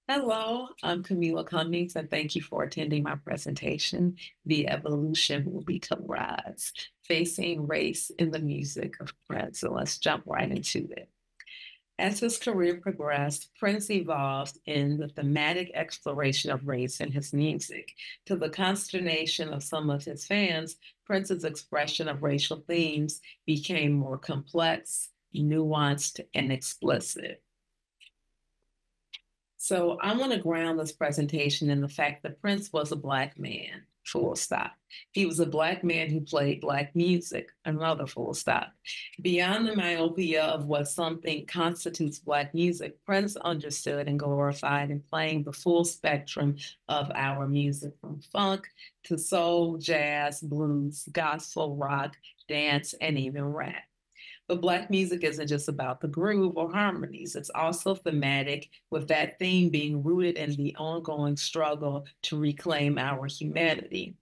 Hello, I'm Kamilah Cummings, and thank you for attending my presentation. The evolution will be colorized, facing race in the music of Prince. So let's jump right into it. As his career progressed, Prince evolved in the thematic exploration of race in his music. To the consternation of some of his fans, Prince's expression of racial themes became more complex, nuanced, and explicit. So I want to ground this presentation in the fact that Prince was a Black man, full stop. He was a Black man who played Black music, another full stop. Beyond the myopia of what something constitutes Black music, Prince understood and glorified in playing the full spectrum of our music, from funk to soul, jazz, blues, gospel, rock, dance, and even rap. But Black music isn't just about the groove or harmonies, it's also thematic, with that theme being rooted in the ongoing struggle to reclaim our humanity.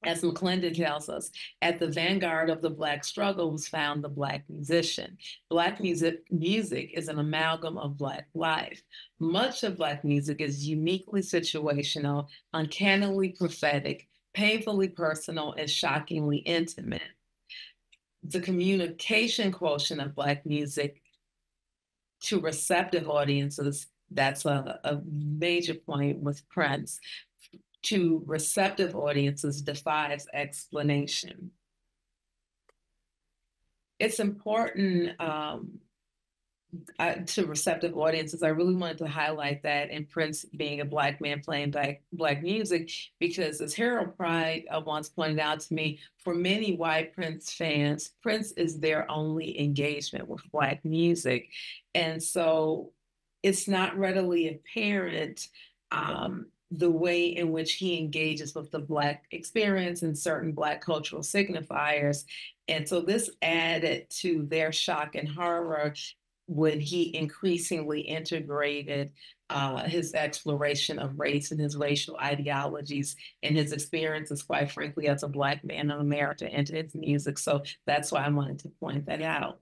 As McClendon tells us, at the vanguard of the Black struggle was found the Black musician. Black music is an amalgam of Black life. Much of Black music is uniquely situational, uncannily prophetic, painfully personal, and shockingly intimate. The communication quotient of Black music to receptive audiences, that's a major point with Prince, to receptive audiences defies explanation. It's important to receptive audiences. I really wanted to highlight that in Prince being a Black man playing Black music, because as Harold Pride once pointed out to me, for many white Prince fans, Prince is their only engagement with Black music. And so it's not readily apparent the way in which he engages with the Black experience and certain Black cultural signifiers. And so this added to their shock and horror when he increasingly integrated his exploration of race and his racial ideologies and his experiences, quite frankly, as a Black man in America into his music. So that's why I wanted to point that out.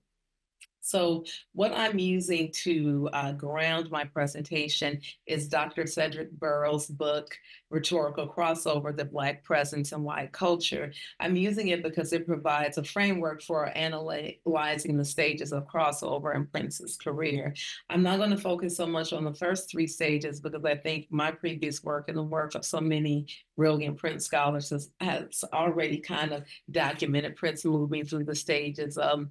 So what I'm using to ground my presentation is Dr. Cedric Burrows' book, Rhetorical Crossover, The Black Presence in White Culture. I'm using it because it provides a framework for analyzing the stages of crossover in Prince's career. I'm not going to focus so much on the first three stages because I think my previous work and the work of so many brilliant Prince scholars has already kind of documented Prince moving through the stages of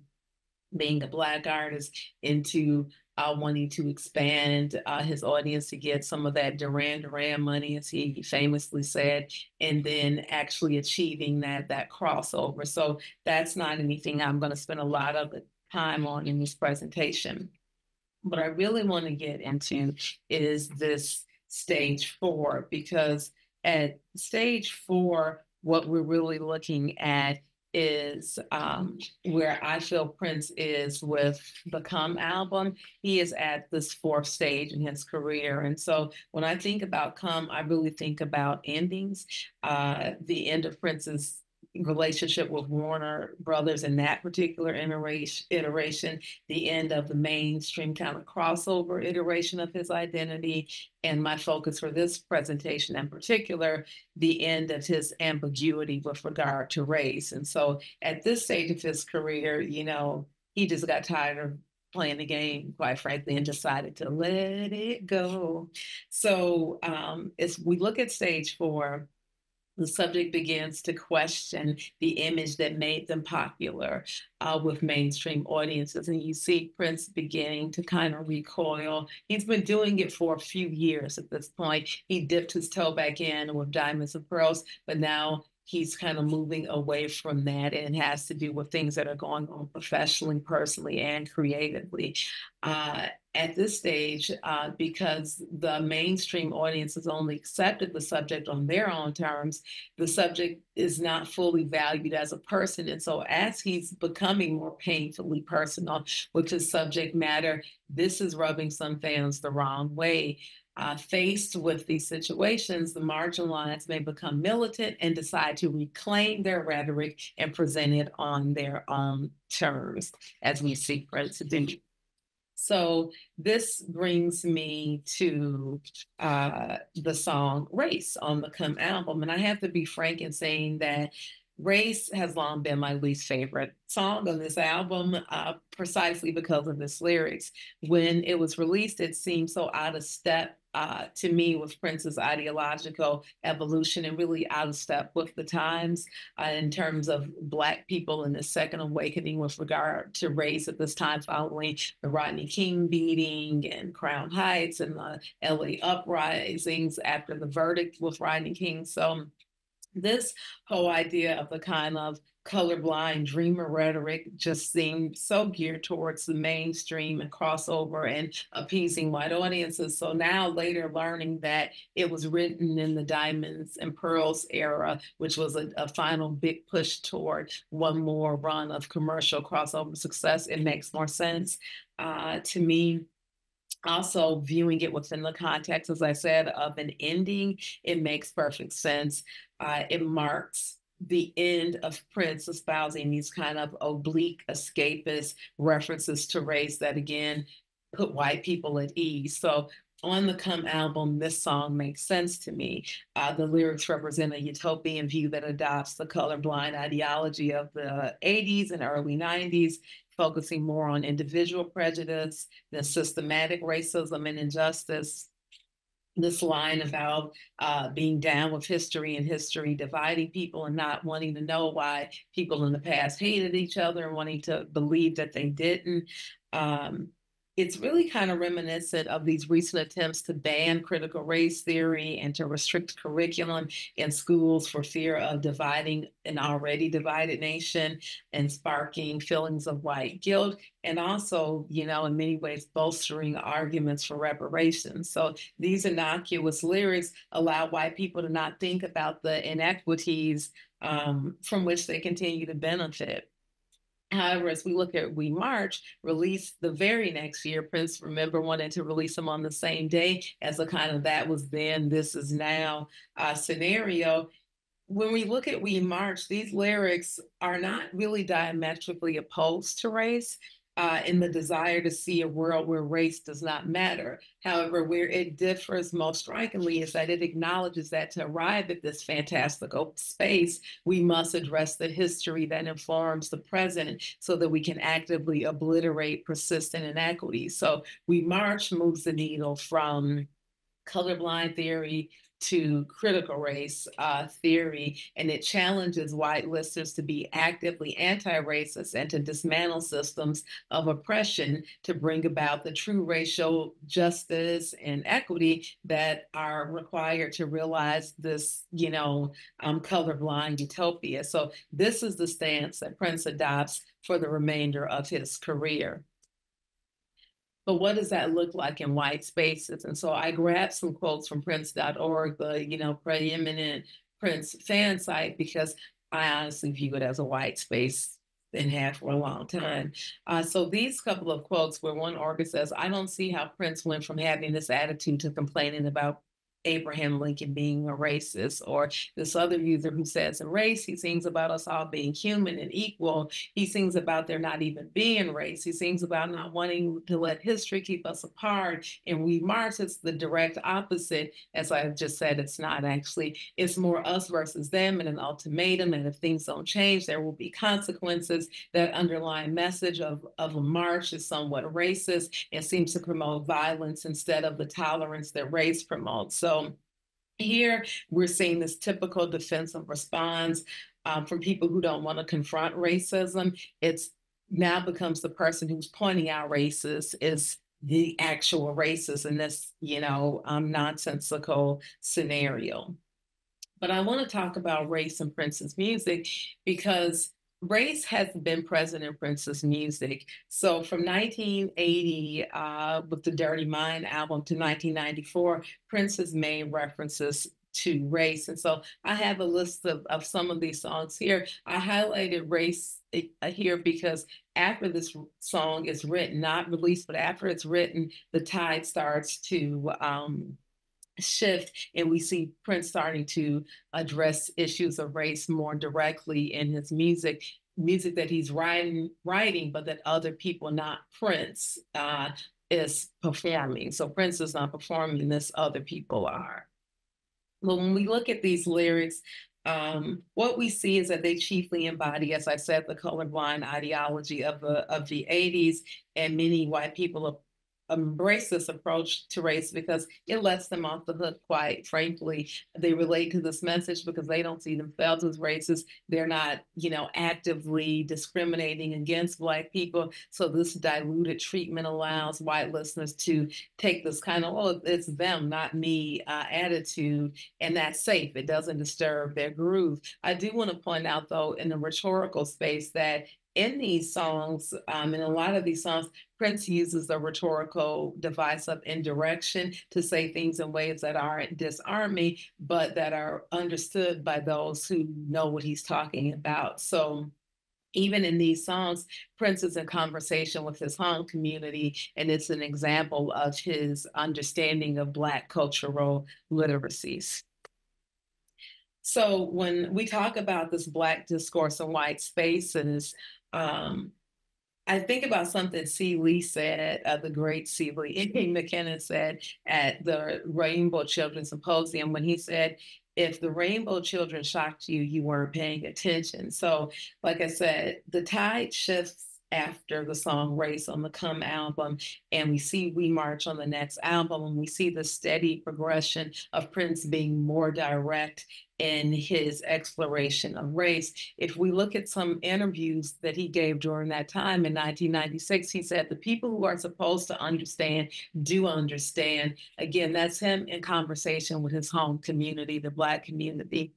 being a Black artist into wanting to expand his audience to get some of that Duran Duran money, as he famously said, and then actually achieving that crossover. So that's not anything I'm going to spend a lot of time on in this presentation. What I really want to get into is this stage four, because at stage four, what we're really looking at is where I feel Prince is with the Come album. He is at this fourth stage in his career. And so when I think about Come, I really think about endings. The end of Prince's relationship with Warner Brothers in that particular iteration, the end of the mainstream kind of crossover iteration of his identity, and my focus for this presentation in particular, the end of his ambiguity with regard to race. And so at this stage of his career, he just got tired of playing the game, quite frankly, and decided to let it go. So as we look at stage four, the subject begins to question the image that made them popular with mainstream audiences. And you see Prince beginning to kind of recoil. He's been doing it for a few years at this point. He dipped his toe back in with Diamonds and Pearls, but now he's kind of moving away from that, and it has to do with things that are going on professionally, personally, and creatively. At this stage, because the mainstream audience has only accepted the subject on their own terms, the subject is not fully valued as a person. And so as he's becoming more painfully personal with his subject matter, this is rubbing some fans the wrong way. Faced with these situations, the marginalized may become militant and decide to reclaim their rhetoric and present it on their own terms, as we see Prince do. So this brings me to the song Race on the Come album. And I have to be frank in saying that Race has long been my least favorite song on this album, precisely because of its lyrics. When it was released, it seemed so out of step to me with Prince's ideological evolution and really out of step with the times in terms of Black people in the Second Awakening with regard to race at this time following the Rodney King beating and Crown Heights and the LA uprisings after the verdict with Rodney King. So this whole idea of the kind of colorblind dreamer rhetoric just seemed so geared towards the mainstream and crossover and appeasing white audiences. So now later learning that it was written in the Diamonds and Pearls era, which was a final big push toward one more run of commercial crossover success, it makes more sense to me. Also, viewing it within the context, as I said, of an ending, it makes perfect sense. It marks the end of Prince espousing these kind of oblique escapist references to race that again put white people at ease. So on the Come album, this song makes sense to me. The lyrics represent a utopian view that adopts the colorblind ideology of the 80s and early 90s, focusing more on individual prejudice than systematic racism and injustice. This line about being down with history and history dividing people and not wanting to know why people in the past hated each other and wanting to believe that they didn't. Um, it's really kind of reminiscent of these recent attempts to ban critical race theory and to restrict curriculum in schools for fear of dividing an already divided nation and sparking feelings of white guilt, and also, you know, in many ways bolstering arguments for reparations. So these innocuous lyrics allow white people to not think about the inequities from which they continue to benefit. However, as we look at We March, released the very next year, Prince, remember, wanted to release them on the same day as a kind of that was then, this is now scenario. When we look at We March, these lyrics are not really diametrically opposed to race in the desire to see a world where race does not matter. However, where it differs most strikingly is that it acknowledges that to arrive at this fantastical space, we must address the history that informs the present so that we can actively obliterate persistent inequities. So We March moves the needle from colorblind theory to critical race theory, and it challenges white listeners to be actively anti-racist and to dismantle systems of oppression to bring about the true racial justice and equity that are required to realize this, you know, colorblind utopia. So this is the stance that Prince adopts for the remainder of his career. But what does that look like in white spaces? And so I grabbed some quotes from Prince.org, the, you know, preeminent Prince fan site, because I honestly view it as a white space and have for a long time. So these couple of quotes where one author says, I don't see how Prince went from having this attitude to complaining about Abraham Lincoln being a racist, or this other user who says in Race, he sings about us all being human and equal. He sings about there not even being race. He sings about not wanting to let history keep us apart. And We March, it's the direct opposite. As I just said, it's not actually, it's more us versus them and an ultimatum. And if things don't change, there will be consequences. That underlying message of a march is somewhat racist. It seems to promote violence instead of the tolerance that race promotes. So here we're seeing this typical defensive response from people who don't want to confront racism. It's now becomes the person who's pointing out racist is the actual racist in this, you know, nonsensical scenario. But I want to talk about race in Prince's music because race has been present in Prince's music. So from 1980 with the Dirty Mind album to 1994, Prince has made references to race. And so I have a list of some of these songs here. I highlighted race here because after this song is written, not released, but after it's written, the tide starts to shift, and we see Prince starting to address issues of race more directly in his music. music that he's writing, but that other people, not Prince, is performing. So Prince is not performing, this other people are. Well, when we look at these lyrics, what we see is that they chiefly embody, as I said, the colorblind ideology of the 80s, and many white people embrace this approach to race because it lets them off the hook, quite frankly. They relate to this message because they don't see themselves as racist. They're not, actively discriminating against Black people. So this diluted treatment allows white listeners to take this kind of, oh, it's them, not me attitude, and that's safe. It doesn't disturb their groove. I do want to point out, though, in the rhetorical space that in these songs, in a lot of these songs, Prince uses the rhetorical device of indirection to say things in ways that aren't disarming, but that are understood by those who know what he's talking about. So even in these songs, Prince is in conversation with his home community, and it's an example of his understanding of Black cultural literacies. So when we talk about this Black discourse in white spaces, I think about something C. Lee said, the great C. Lee McKinnon said at the Rainbow Children Symposium when he said, if the Rainbow Children shocked you, you weren't paying attention. So, like I said, the tide shifts after the song Race on the Come album, and we see We March on the next album, and we see the steady progression of Prince being more direct in his exploration of race. If we look at some interviews that he gave during that time in 1996, he said, the people who are supposed to understand do understand. Again, that's him in conversation with his home community, the Black community,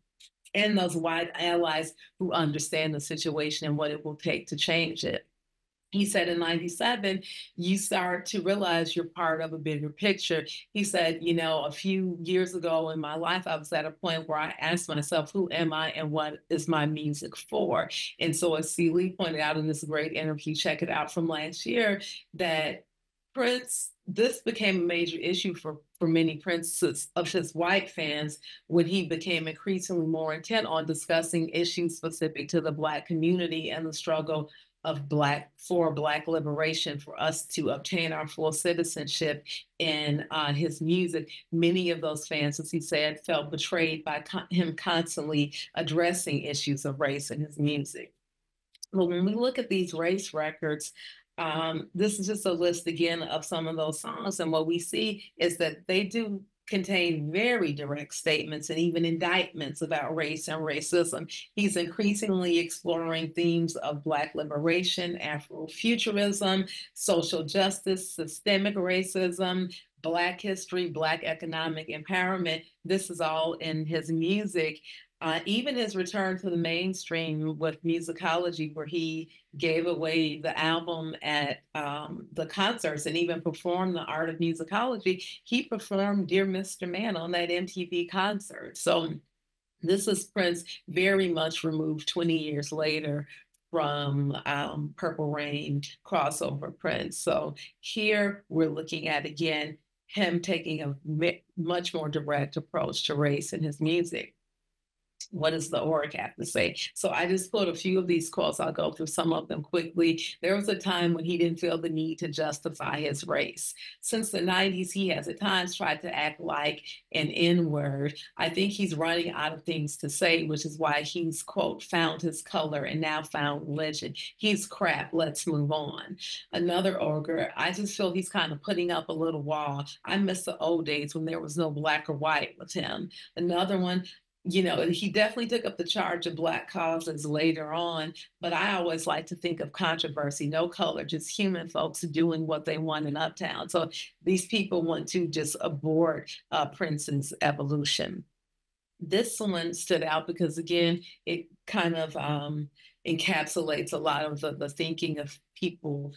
and those white allies who understand the situation and what it will take to change it. He said in 97, you start to realize you're part of a bigger picture. He said, a few years ago in my life, I was at a point where I asked myself, who am I and what is my music for? And so as C. Lee pointed out in this great interview, check it out from last year, that Prince, this became a major issue for many Prince's of his white fans when he became increasingly more intent on discussing issues specific to the Black community and the struggle of Black liberation, for us to obtain our full citizenship in his music. Many of those fans, as he said, felt betrayed by him constantly addressing issues of race in his music. Well, when we look at these race records, this is just a list again of some of those songs, and what we see is that they do contain very direct statements and even indictments about race and racism. He's increasingly exploring themes of Black liberation, Afrofuturism, social justice, systemic racism, Black history, Black economic empowerment. This is all in his music. Even his return to the mainstream with musicology, where he gave away the album at the concerts and even performed the art of musicology, he performed Dear Mr. Man on that MTV concert. So this is Prince very much removed 20 years later from Purple Rain crossover Prince. So here we're looking at, again, him taking a much more direct approach to race in his music. What does the org have to say? So I just put a few of these quotes. I'll go through some of them quickly. There was a time when he didn't feel the need to justify his race. Since the 90s, he has at times tried to act like an N-word. I think he's running out of things to say, which is why he's, quote, found his color and now found religion. He's crap. Let's move on. Another ogre, I just feel he's kind of putting up a little wall. I miss the old days when there was no black or white with him. Another one, he definitely took up the charge of Black causes later on, but I always like to think of controversy, no color, just human folks doing what they want in Uptown. So these people want to just abort Prince's evolution. This one stood out because, again, it kind of encapsulates a lot of the thinking of people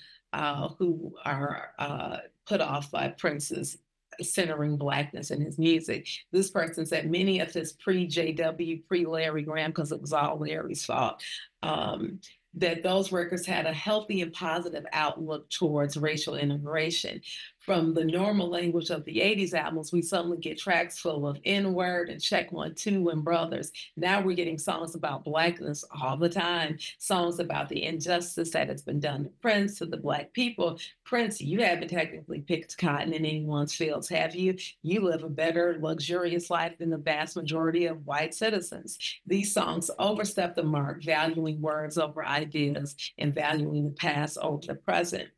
who are put off by Prince's centering Blackness in his music. This person said many of his pre-JW, pre-Larry Graham, because it was all Larry's fault, that those records had a healthy and positive outlook towards racial integration. from the normal language of the 80s albums, we suddenly get tracks full of N-word and Check One, Two and Brothers. Now we're getting songs about Blackness all the time, songs about the injustice that has been done to Prince, to the Black people. Prince, you haven't technically picked cotton in anyone's fields, have you? You live a better, luxurious life than the vast majority of white citizens. These songs overstep the mark, valuing words over ideas and valuing the past over the present.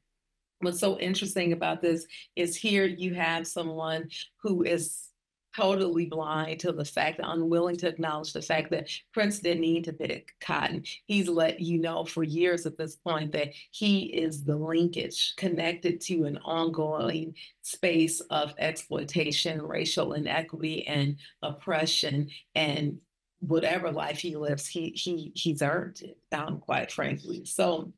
What's so interesting about this is here you have someone who is totally blind to the fact, unwilling to acknowledge the fact that Prince didn't need to pick cotton. He's let you know for years at this point that he is the linkage connected to an ongoing space of exploitation, racial inequity, and oppression. And whatever life he lives, he's earned it, quite frankly. So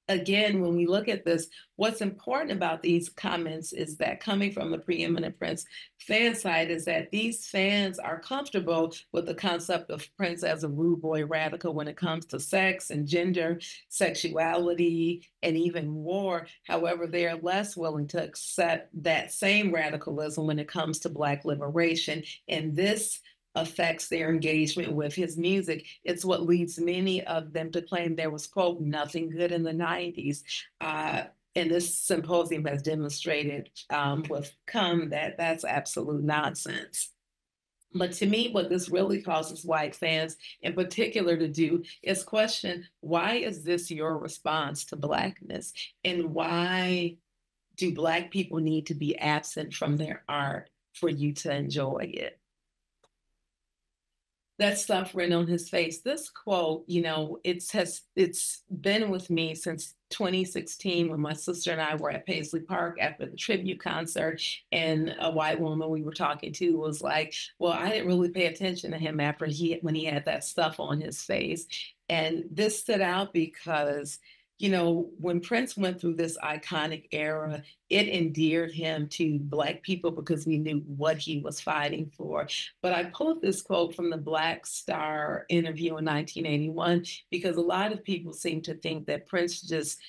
again, when we look at this, what's important about these comments is that coming from the preeminent Prince fan side is that these fans are comfortable with the concept of Prince as a rude boy radical when it comes to sex and gender, sexuality, and even war. However, they are less willing to accept that same radicalism when it comes to Black liberation. And this affects their engagement with his music. It's what leads many of them to claim there was, quote, nothing good in the 90s. And this symposium has demonstrated with Come that that's absolute nonsense. But to me, what this really causes white fans in particular to do is question, why is this your response to Blackness? And why do Black people need to be absent from their art for you to enjoy it? That stuff written on his face. This quote, it's been with me since 2016 when my sister and I were at Paisley Park after the tribute concert, and a white woman we were talking to was like, "Well, I didn't really pay attention to him after when he had that stuff on his face," and this stood out because when Prince went through this iconic era, it endeared him to Black people because we knew what he was fighting for. But I pulled this quote from the Black Star interview in 1981 because a lot of people seem to think that Prince just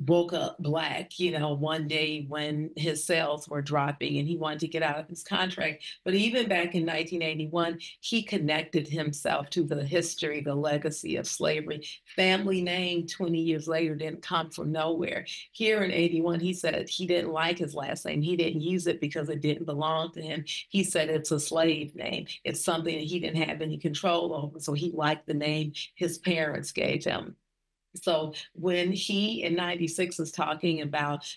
woke up Black, one day when his sales were dropping and he wanted to get out of his contract. But even back in 1981, he connected himself to the history, the legacy of slavery. Family name 20 years later didn't come from nowhere. Here in 81, he said he didn't like his last name. He didn't use it because it didn't belong to him. He said it's a slave name. It's something that he didn't have any control over. So he liked the name his parents gave him. So when he in 96 is talking about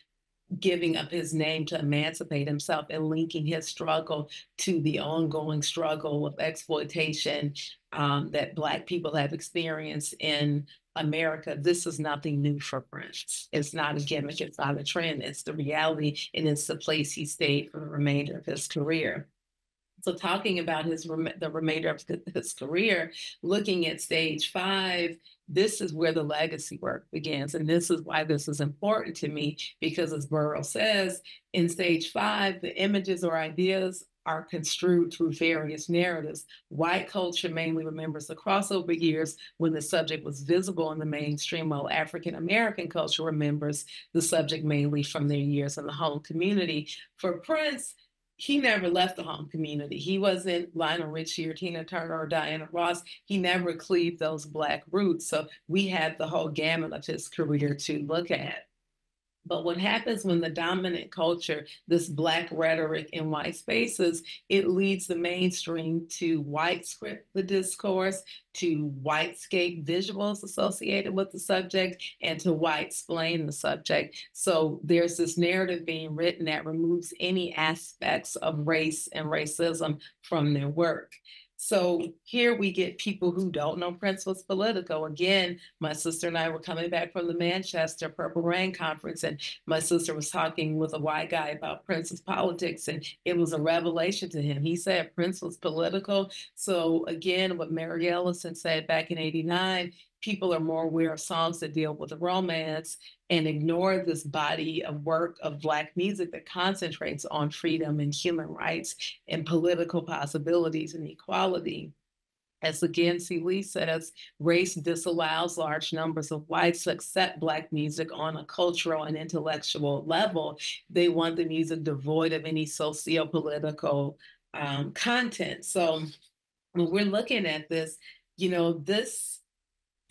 giving up his name to emancipate himself and linking his struggle to the ongoing struggle of exploitation that Black people have experienced in America, this is nothing new for Prince. It's not a gimmick, it's not a trend, it's the reality, and it's the place he stayed for the remainder of his career. So talking about the remainder of his career, looking at stage 5, this is where the legacy work begins. And this is why this is important to me, because as Burrows says, in stage 5, the images or ideas are construed through various narratives. White culture mainly remembers the crossover years when the subject was visible in the mainstream, while African American culture remembers the subject mainly from their years in the home community. For Prince, he never left the home community. He wasn't Lionel Richie or Tina Turner or Diana Ross. He never cleaved those Black roots. So we had the whole gamut of his career to look at. But what happens when the dominant culture, this Black rhetoric in white spaces, it leads the mainstream to white script the discourse, to whitescape visuals associated with the subject, and to white-splain the subject. So there's this narrative being written that removes any aspects of race and racism from their work. So here we get people who don't know Prince was political. Again, my sister and I were coming back from the Manchester Purple Rain Conference, and my sister was talking with a white guy about Prince's politics, and it was a revelation to him. He said Prince was political. So again, what Mary Ellison said back in '89, people are more aware of songs that deal with romance and ignore this body of work of Black music that concentrates on freedom and human rights and political possibilities and equality. As again, C. Lee says, race disallows large numbers of whites to accept Black music on a cultural and intellectual level. They want the music devoid of any socio-political content. So when we're looking at this, this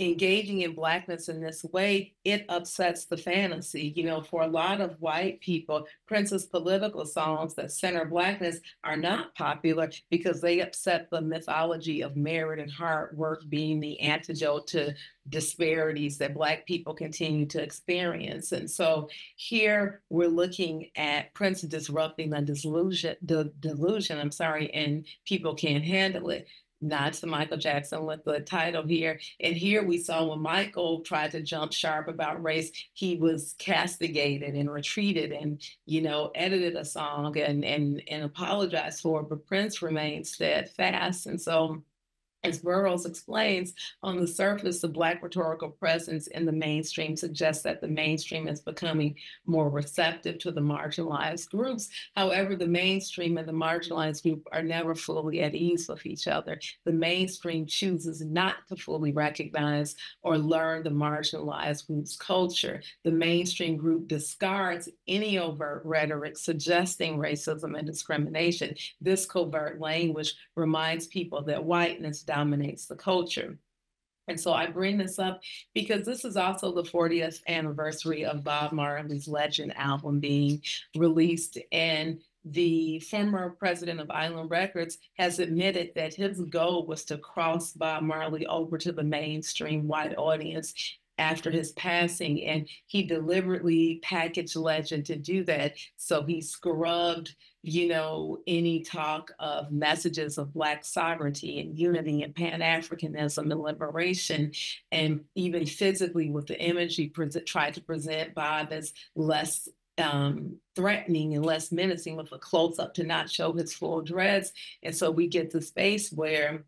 engaging in Blackness in this way, it upsets the fantasy. For a lot of white people, Prince's political songs that center Blackness are not popular because they upset the mythology of merit and hard work being the antidote to disparities that Black people continue to experience. And so here we're looking at Prince disrupting the delusion, and people can't handle it. Not to Michael Jackson with the title here. And here we saw when Michael tried to jump sharp about race, he was castigated and retreated and, edited a song and apologized for it, but Prince remained steadfast. And so, as Burrows explains, on the surface, the Black rhetorical presence in the mainstream suggests that the mainstream is becoming more receptive to the marginalized groups. However, the mainstream and the marginalized group are never fully at ease with each other. The mainstream chooses not to fully recognize or learn the marginalized group's culture. The mainstream group discards any overt rhetoric suggesting racism and discrimination. This covert language reminds people that whiteness dominates the culture. And so I bring this up because this is also the 40th anniversary of Bob Marley's Legend album being released. And the former president of Island Records has admitted that his goal was to cross Bob Marley over to the mainstream white audience after his passing. And he deliberately packaged Legend to do that. So he scrubbed any talk of messages of Black sovereignty and unity and Pan-Africanism and liberation, and even physically with the image he tried to present Bob as less threatening and less menacing with a close-up to not show his full dreads. And so we get the space where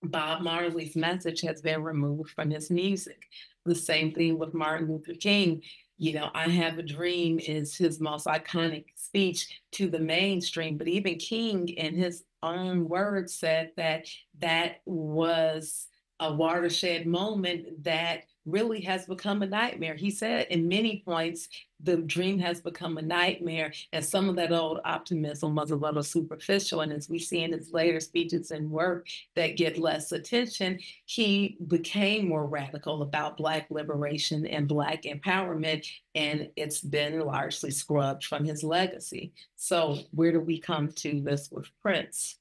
Bob Marley's message has been removed from his music. The same thing with Martin Luther King. I Have a Dream is his most iconic speech to the mainstream, but even King, in his own words, said that was a watershed moment that really has become a nightmare. He said in many points, the dream has become a nightmare, and some of that old optimism was a little superficial. And as we see in his later speeches and work that get less attention, he became more radical about Black liberation and Black empowerment, and it's been largely scrubbed from his legacy. So where do we come to this with Prince?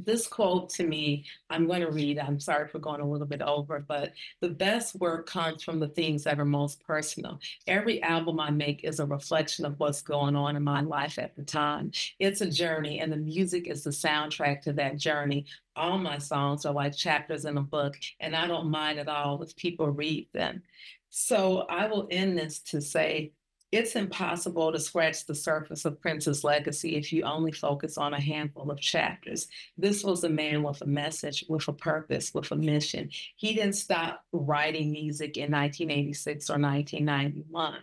This quote to me, I'm going to read, I'm sorry for going a little bit over, but the best work comes from the things that are most personal. Every album I make is a reflection of what's going on in my life at the time. It's a journey, and the music is the soundtrack to that journey. All my songs are like chapters in a book, and I don't mind at all if people read them. So I will end this to say, it's impossible to scratch the surface of Prince's legacy if you only focus on a handful of chapters. This was a man with a message, with a purpose, with a mission. He didn't stop writing music in 1986 or 1991.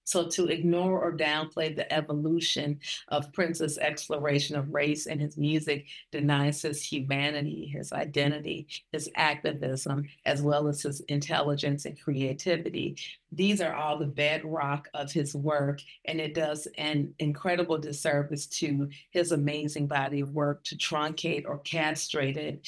So to ignore or downplay the evolution of Prince's exploration of race in his music denies his humanity, his identity, his activism, as well as his intelligence and creativity. These are all the bedrock of his work, and it does an incredible disservice to his amazing body of work to truncate or castrate it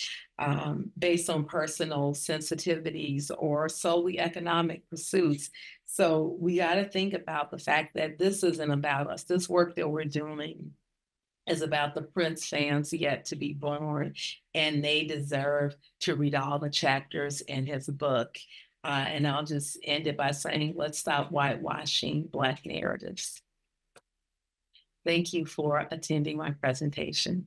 based on personal sensitivities or solely economic pursuits. So we got to think about the fact that this isn't about us. This work that we're doing is about the Prince fans yet to be born, and they deserve to read all the chapters in his book. And I'll just end it by saying, let's stop whitewashing Black narratives. Thank you for attending my presentation.